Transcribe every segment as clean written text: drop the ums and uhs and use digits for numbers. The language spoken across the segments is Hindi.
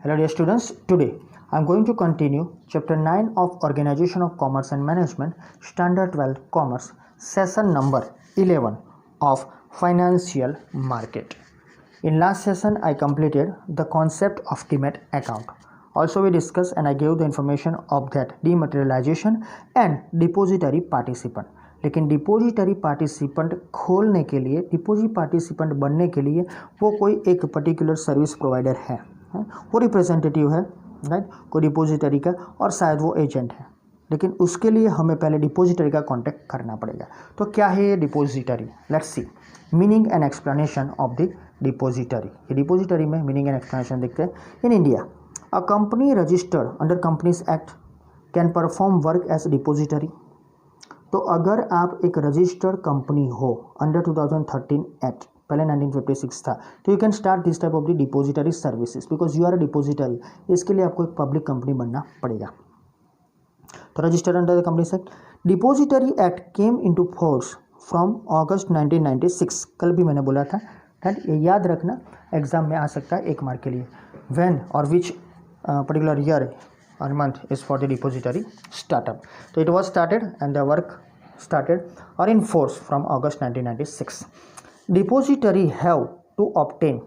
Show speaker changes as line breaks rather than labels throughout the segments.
Hello dear students, today I am going to continue chapter 9 of Organization of Commerce and Management, Standard 12 Commerce, session number 11 of Financial Market. In last session I completed the concept of Demat account. Also we discussed and I gave the information of that dematerialization and depository participant. लेकिन डिपोजिटरी पार्टिसिपेंट खोलने के लिए, डिपोजिट पार्टिसिपेंट बनने के लिए वो कोई एक पर्टिकुलर सर्विस प्रोवाइडर है, वो रिप्रेजेंटेटिव है, राइट, कोई डिपोजिटरी का, और शायद वो एजेंट है, लेकिन उसके लिए हमें पहले डिपोजिटरी का कांटेक्ट करना पड़ेगा. तो क्या है ये depository? Let's see meaning and explanation of the depository. ये डिपोजिटरी में मीनिंग एंड एक्सप्लेनेशन देखते हैं. In India a company registered under companies act can perform work as depository. तो अगर आप एक रजिस्टर्ड कंपनी हो अंडर 2013 एक्ट, पहले 1956 था, तो you can start this type of the depository services because you are a depository. इसके लिए आपको एक पब्लिक कंपनी बनना पड़ेगा. तो registered under the companies act. Depository act came into force from अगस्त 1996. कल भी मैंने बोला था, दैट ये याद रखना, एग्जाम में आ सकता है 1 मार्क के लिए. व्हेन और which particular year or month is for the depository startup. So it was started and the work started or in force from August 1996. Depository have to obtain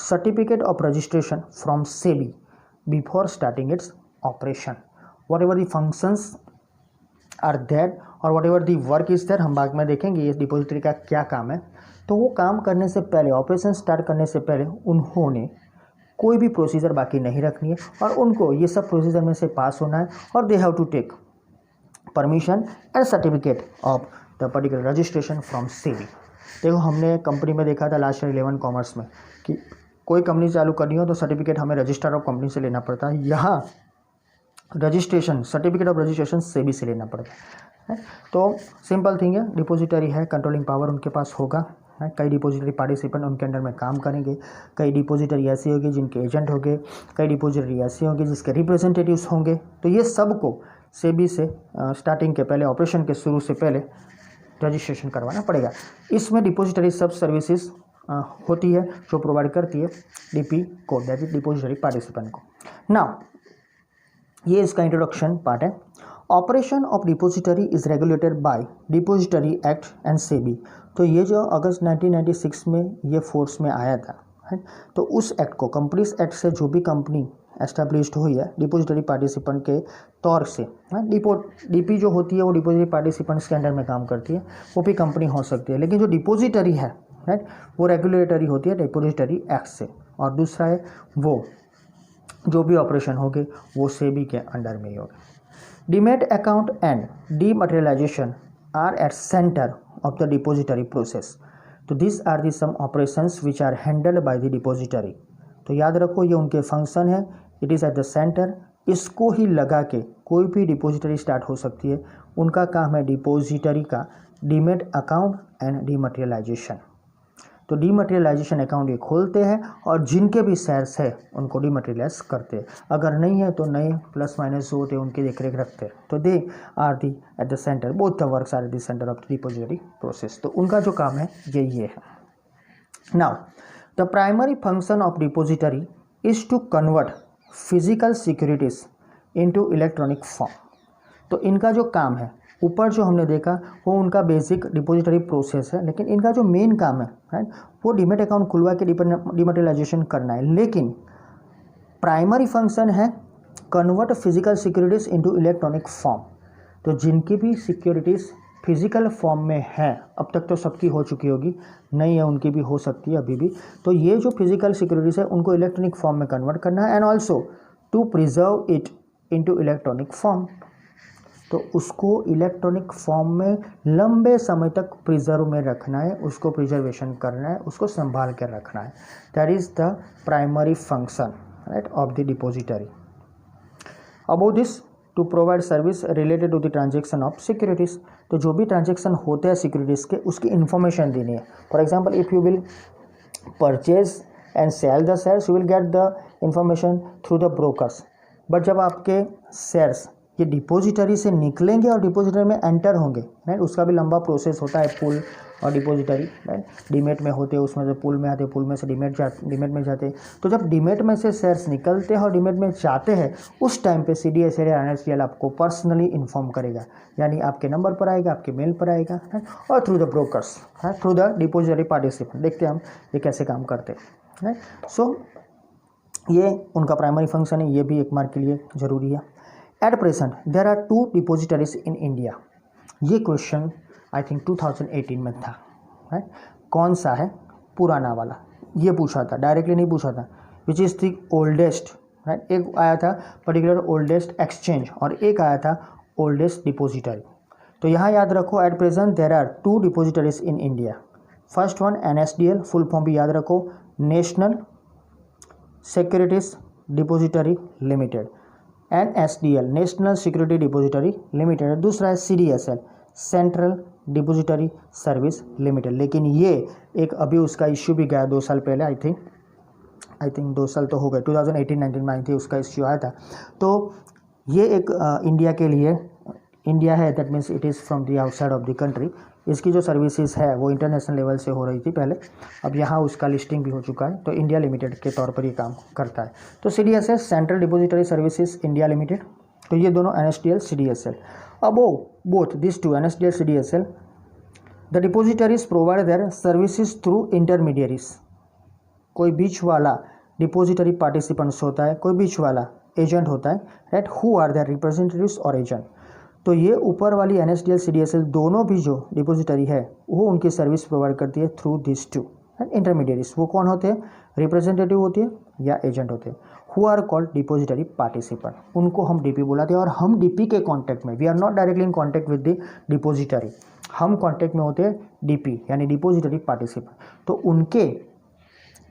certificate of registration from SEBI before starting its operation. Whatever the functions are there or whatever the work is there, हम बाद में देखेंगे ये डिपोजिटरी का क्या काम है. तो वो काम करने से पहले, ऑपरेशन स्टार्ट करने से पहले उन्होंने कोई भी प्रोसीजर बाकी नहीं रखनी है और उनको ये सब प्रोसीजर में से पास होना है और they have to take permission and certificate of the particular registration from SEBI. देखो हमने कंपनी में देखा था लास्ट ईयर 11 कॉमर्स में कि कोई कंपनी चालू करनी हो तो सर्टिफिकेट हमें रजिस्टर ऑफ कंपनी से लेना पड़ता है. यहाँ registration, certificate of registration SEBI से लेना पड़ता है. तो सिंपल थिंग है, डिपोजिटरी है, कंट्रोलिंग पावर उनके पास होगा. कई डिपोजिटरी पार्टिसिपेंट उनके अंडर में काम करेंगे. कई डिपोजिटरी ऐसी होगी जिनके एजेंट होंगे, कई डिपोजिटरी ऐसी होंगी जिसके रिप्रेजेंटेटिव्स होंगे. तो ये सबको सेबी से स्टार्टिंग के पहले, ऑपरेशन के शुरू से पहले रजिस्ट्रेशन करवाना पड़ेगा. इसमें डिपोजिटरी सब सर्विसेज होती है जो प्रोवाइड करती है डीपी को, दैट इज डिपोजिटरी पार्टिसिपेंट को. नाउ ये इसका इंट्रोडक्शन पार्ट है. Operation of depository is regulated by depository act and SEBI. तो ये जो अगस्त 1996 में ये फोर्स में आया था, है, तो उस एक्ट को, कंपनीज एक्ट से जो भी कंपनी एस्टेब्लिश्ड हुई है डिपोजिटरी पार्टिसिपेंट के तौर से, डीपी जो होती है वो डिपोजिटरी पार्टिसिपेंट्स के अंडर में काम करती है, वो भी कंपनी हो सकती है. लेकिन जो डिपोजिटरी है, राइट, वो रेगुलेटरी होती है डिपोजिटरी एक्ट से. और दूसरा है वो जो भी ऑपरेशन होंगे वो सेबी के अंडर में ही होगा. Demat account and dematerialisation are at center of the depository process. तो these are the some operations which are handled by the depository. तो याद रखो ये उनके फंक्शन है. It is eight the centre. इसको ही लगा के कोई भी डिपोजिटरी स्टार्ट हो सकती है. उनका काम है डिपोजिटरी का डीमेट अकाउंट एंड डीमटेरियलाइजेशन. तो डीमटेरियलाइजेशन अकाउंट ये खोलते हैं और जिनके भी शेयर्स है उनको डीमटेरियलाइज करते हैं. अगर नहीं है तो नए प्लस माइनस जो होते हैं उनकी देखरेख रखते हैं. तो they are the at the centre, both the works are at the centre of the depository process. तो उनका जो काम है ये है. Now the primary function of depository is to convert physical securities into electronic form. तो इनका जो काम है, ऊपर जो हमने देखा वो उनका बेसिक डिपोजिटरी प्रोसेस है, लेकिन इनका जो मेन काम है, राइट, वो डीमेट अकाउंट खुलवा के डीमटेरियलाइजेशन करना है. लेकिन प्राइमरी फंक्शन है convert physical securities into electronic form. तो जिनकी भी सिक्योरिटीज़ फिजिकल फॉर्म में है, अब तक तो सबकी हो चुकी होगी, नहीं है उनकी भी हो सकती है अभी भी. तो ये जो फिजिकल सिक्योरिटीज़ है उनको इलेक्ट्रॉनिक फॉर्म में कन्वर्ट करना है and also to preserve it into electronic form. तो उसको इलेक्ट्रॉनिक फॉर्म में लंबे समय तक प्रिजर्व में रखना है, उसको प्रिजर्वेशन करना है, उसको संभाल कर रखना है. That is the primary function, right, of the depository. About this to provide service related to the transaction of securities. तो जो भी ट्रांजेक्शन होते हैं सिक्योरिटीज़ के उसकी इन्फॉर्मेशन देनी है. For example if you will purchase and sale the shares you will get the information through the brokers. But जब आपके शेयर्स ये डिपोजिटरी से निकलेंगे और डिपोजिटरी में एंटर होंगे, राइट, उसका भी लंबा प्रोसेस होता है, पुल और डिपॉजिटरी, राइट, डीमेट में होते, उसमें से पूल में आते, पूल में से डीमेट में जाते। तो जब डीमेट में से शेयर्स निकलते हैं और डीमेट में जाते हैं, उस टाइम पे CDSL या NSDL आपको पर्सनली इन्फॉर्म करेगा, यानी आपके नंबर पर आएगा, आपके मेल पर आएगा, और through the brokers, through the depository participant. देखते हैं हम ये कैसे काम करते हैं। सो ये उनका प्राइमरी फंक्शन है, ये भी एक मार्क के लिए जरूरी है। At present there are 2 depositories in India. ये क्वेश्चन आई थिंक 2018 में था, है, कौन सा है पुराना वाला, ये पूछा था, डायरेक्टली नहीं पूछा था। Which is the oldest, right, एक आया था पर्टिकुलर ओल्डेस्ट एक्सचेंज और एक आया था ओल्डेस्ट डिपॉजिटरी। तो यहाँ याद रखो, at present there are 2 depositories in India. First one NSDL, full form भी याद रखो, National Securities Depository Limited, NSDL National Security Depository Limited. दूसरा है CDSL Central Depository Service Limited. लेकिन ये एक अभी उसका इश्यू भी गया 2 साल पहले, आई थिंक 2 साल तो हो गए, 2018-19 में आई थी उसका इश्यू आया था। तो ये एक इंडिया के लिए, इंडिया है, that means it is from the outside of the country. इसकी जो सर्विसेज है वो इंटरनेशनल लेवल से हो रही थी पहले, अब यहाँ उसका लिस्टिंग भी हो चुका है, तो इंडिया लिमिटेड के तौर पर ये काम करता है। तो CDSL Central Depository Services India Limited, तो ये दोनों NSDL CDSL। Above both this two NSDL CDSL the depositories provide their services through intermediaries. कोई बीच वाला डिपॉजिटरी पार्टिसिपेंट्स होता है, कोई बीच वाला एजेंट होता है, right, who are their representatives और एजेंट। तो ये ऊपर वाली NSDL CDSL दोनों भी जो डिपॉजिटरी है वो उनकी सर्विस प्रोवाइड करती है थ्रू दिस टू इंटरमीडियरीज। वो कौन होते हैं, रिप्रेजेंटेटिव होती है या एजेंट होते हैं, who are called depository participant. उनको हम DP बुलाते हैं और हम DP के कॉन्टैक्ट में, we are not directly in contact with the depository, हम कॉन्टैक्ट में होते हैं DP यानी डिपॉजिटरी पार्टिसिपेंट। तो उनके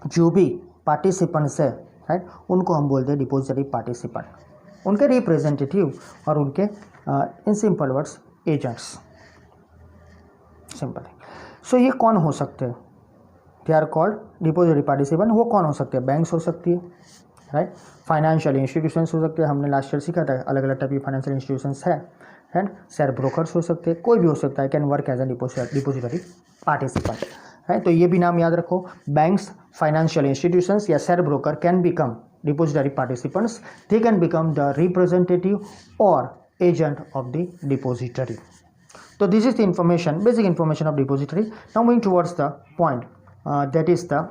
जो भी पार्टिसिपेंट्स है, राइट, उनको हम बोलते हैं डिपॉजिटरी पार्टिसिपेंट, उनके रिप्रेजेंटेटिव और उनके in simple words agents, simple है। सो ये कौन हो सकते हैं, they are called depository participant. वो कौन हो सकते हैं, बैंक्स हो सकती है, राइट, फाइनेंशियल इंस्टीट्यूशंस हो सकते हैं, हमने लास्ट ईयर सीखा था अलग अलग टाइप की फाइनेंशियल इंस्टीट्यूशंस है, एंड शेयर ब्रोकर्स हो सकते हैं, कोई भी हो सकता है, can work as a depository participant, right. तो ये भी नाम याद रखो, बैंक्स, फाइनेंशियल इंस्टीट्यूशंस या share broker can become depository participants, they can become the representative or agent of the depository. So this is the information, basic information of depository. Now moving towards the point, that is the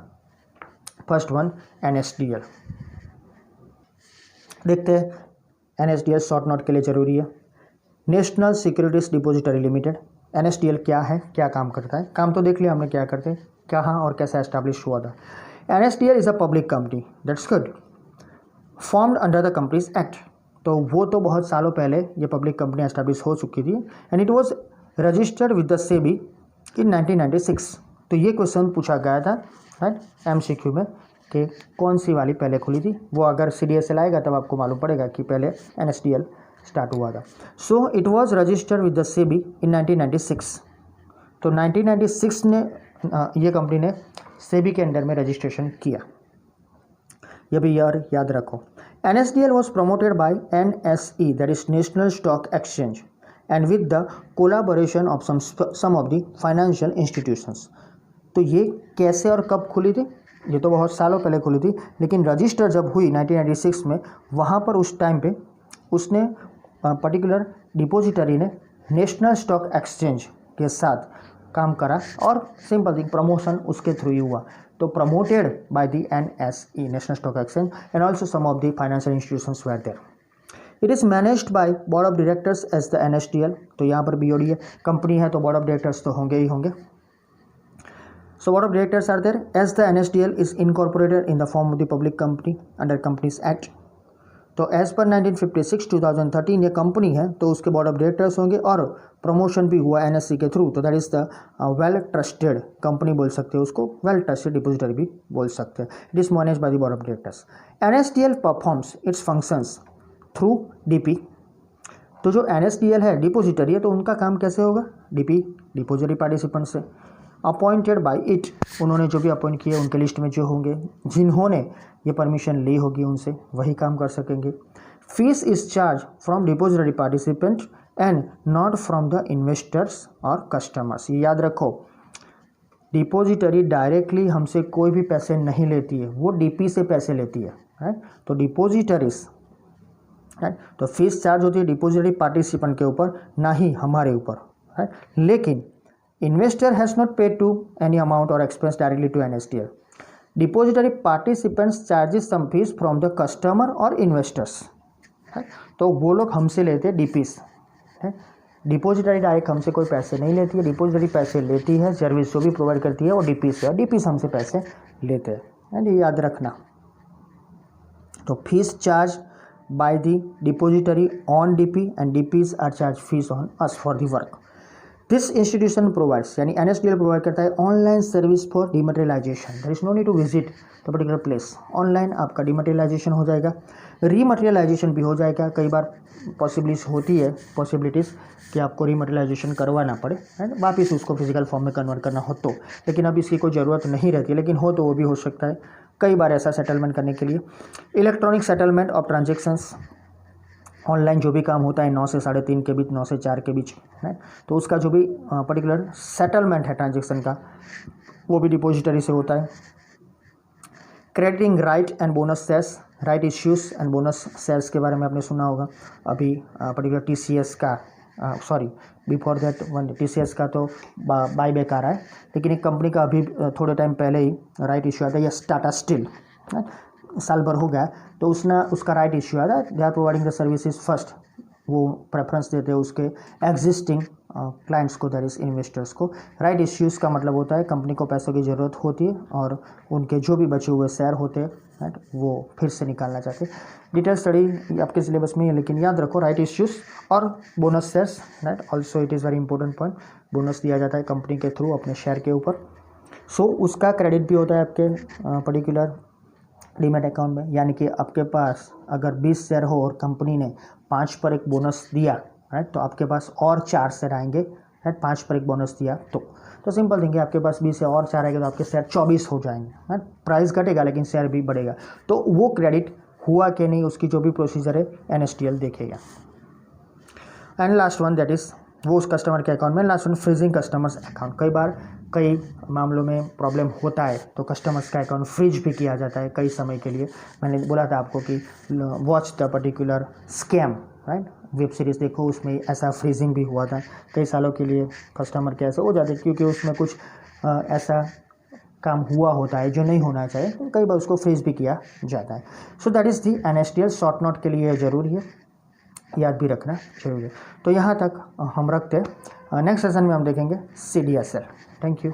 first one, NSDL. देखते हैं NSDL शॉर्ट नोट के लिए ज़रूरी है, national Securities Depository Limited. NSDL क्या है, क्या काम करता है, काम तो देख लिया हमने क्या करते हैं, कहाँ और कैसे एस्टैब्लिश हुआ था। NSDL is a public company, that's good, formed under the companies act. तो वो तो बहुत सालों पहले ये पब्लिक कंपनी एस्टैब्लिश हो चुकी थी, and it was registered with the SEBI in 1996। तो ये क्वेश्चन पूछा गया था, राइट, MCQ में, कि कौन सी वाली पहले खुली थी। वो अगर CDSL आएगा तब आपको मालूम पड़ेगा कि पहले NSDL स्टार्ट हुआ था। So it was registered with the SEBI in 1996। तो 1996 ने ये कंपनी ने सेबी के अंडर में रजिस्ट्रेशन किया, ये भी यार याद रखो। NSDL was promoted by NSE, that is National Stock Exchange, and with the collaboration of some of the financial institutions. तो ये कैसे और कब खुली थी, ये तो बहुत सालों पहले खुली थी, लेकिन रजिस्टर जब हुई 1996 में, वहाँ पर उस टाइम पे उसने पर्टिकुलर डिपॉजिटरी ने नेशनल स्टॉक एक्सचेंज के साथ काम करा और सिंपल थिंग प्रमोशन उसके थ्रू ही हुआ। तो promoted by the NSE National Stock Exchange and also some of the financial institutions were there. It is managed by board of directors as the NSDL। तो यहाँ पर BOD है, कंपनी है तो बोर्ड ऑफ डायरेक्टर्स तो होंगे ही होंगे। So board of directors are there as the NSDL is incorporated in the form of the public company under companies act. तो एज़ पर 1956-2013 ये कंपनी है, तो उसके बोर्ड ऑफ डायरेक्टर्स होंगे और प्रमोशन भी हुआ NSE के थ्रू। तो that is the well trusted company बोल सकते हैं उसको, वेल ट्रस्टेड डिपॉजिटरी भी बोल सकते हैं। It is managed by the board of directors. NSDL performs it's functions through DP। तो जो NSDL है डिपॉजिटरी है, तो उनका काम कैसे होगा, DP डिपॉजिटरी पार्टिसिपेंट से अपॉइंटेड बाय इट, उन्होंने जो भी अपॉइंट किए उनके लिस्ट में जो होंगे, जिन्होंने ये परमिशन ली होगी उनसे वही काम कर सकेंगे। Fees is charge from depository participant and not from the investors और कस्टमर्स। ये याद रखो, डिपॉजिटरी डायरेक्टली हमसे कोई भी पैसे नहीं लेती है, वो डीपी से पैसे लेती है, राइट। तो डिपॉजिटरीज, राइट, तो फीस चार्ज होती है डिपॉजिटरी पार्टिसिपेंट के ऊपर, ना ही हमारे ऊपर, राइट। लेकिन investor has not paid to any amount और expense directly to NSDL. Depository participants charges some fees from the customer और इन्वेस्टर्स, तो वो लोग हमसे लेते हैं डीपीस, है। डिपॉजिटरी डायरेक्ट हमसे कोई पैसे नहीं लेती है, डिपॉजिटरी पैसे लेती है, सर्विस जो भी प्रोवाइड करती है वो डीपीस है, डीपीस हमसे पैसे लेते हैं, एंड ये याद रखना। तो fees charge by the depository on DP and DPs are charge fees on us for the work. This institution provides, यानी एनएसडीएल प्रोवाइड करता है online service for dematerialisation. There is no need to visit the particular place, online आपका डिमटेरियलाइजेशन हो जाएगा, रीमटेरियलाइजेशन भी हो जाएगा। कई बार पॉसिबिलिटीज़ कि आपको रीमटेरियलाइजेशन करवाना पड़े एंड वापस उसको फिजिकल फॉर्म में कन्वर्ट करना हो तो, लेकिन अब इसकी कोई ज़रूरत नहीं रहती, लेकिन हो तो वो भी हो सकता है कई बार ऐसा सेटलमेंट करने के लिए। Electronic settlement of transactions, online जो भी काम होता है 9 से 3:30 के बीच, 9 से 4 के बीच, है, तो उसका जो भी पर्टिकुलर सेटलमेंट है ट्रांजेक्शन का, वो भी डिपॉजिटरी से होता है। Crediting right and bonus shares, right issues and bonus shares के बारे में आपने सुना होगा। अभी पर्टिकुलर टीसीएस का, बिफोर दैट वन टीसीएस का तो बाई बैक आ रहा है, लेकिन एक कंपनी का अभी थोड़े टाइम पहले ही राइट इश्यू आया था, यस टाटा स्टील, साल भर हो गया, तो उसका राइट इश्यू आया था। They are providing the services first, वो प्रेफरेंस देते हैं उसके एग्जिस्टिंग क्लाइंट्स को, दैट इज इन्वेस्टर्स को। राइट इश्यूज़ का मतलब होता है कंपनी को पैसों की ज़रूरत होती है और उनके जो भी बचे हुए शेयर होते हैं, राइट, वो फिर से निकालना चाहते हैं। डिटेल स्टडी आपके सिलेबस में है, लेकिन याद रखो राइट इश्यूज़ और bonus shares, right, also it is very important point. Bonus दिया जाता है कंपनी के थ्रू अपने शेयर के ऊपर, सो उसका क्रेडिट भी होता है आपके पर्टिकुलर डीमैट अकाउंट में। यानी कि आपके पास अगर 20 शेयर हो और कंपनी ने 5 पर एक बोनस दिया, राइट, तो आपके पास और 4 शेयर आएंगे, राइट, 5 पर एक बोनस दिया तो सिंपल थिंग है, आपके पास 20 से और 4 आएंगे तो आपके शेयर 24 हो जाएंगे, राइट। प्राइस घटेगा लेकिन शेयर भी बढ़ेगा, तो वो क्रेडिट हुआ कि नहीं उसकी जो भी प्रोसीजर है एनएसडीएल देखेगा। And last one that is वो उस कस्टमर के अकाउंट में। Last one freezing customers account, कई मामलों में प्रॉब्लम होता है तो कस्टमर्स का अकाउंट फ्रीज भी किया जाता है कई समय के लिए। मैंने बोला था आपको कि watch the particular scam, right, web series देखो, उसमें ऐसा फ्रीजिंग भी हुआ था, कई सालों के लिए कस्टमर के ऐसे हो जाते क्योंकि उसमें कुछ ऐसा काम हुआ होता है जो नहीं होना चाहिए, तो कई बार उसको फ्रीज भी किया जाता है। So that is the NSDL, short note के लिए ज़रूरी है, याद भी रखना जरूरी है। तो यहाँ तक हम रखते हैं, नेक्स्ट सेशन में हम देखेंगे सीडीएसएल। Thank you.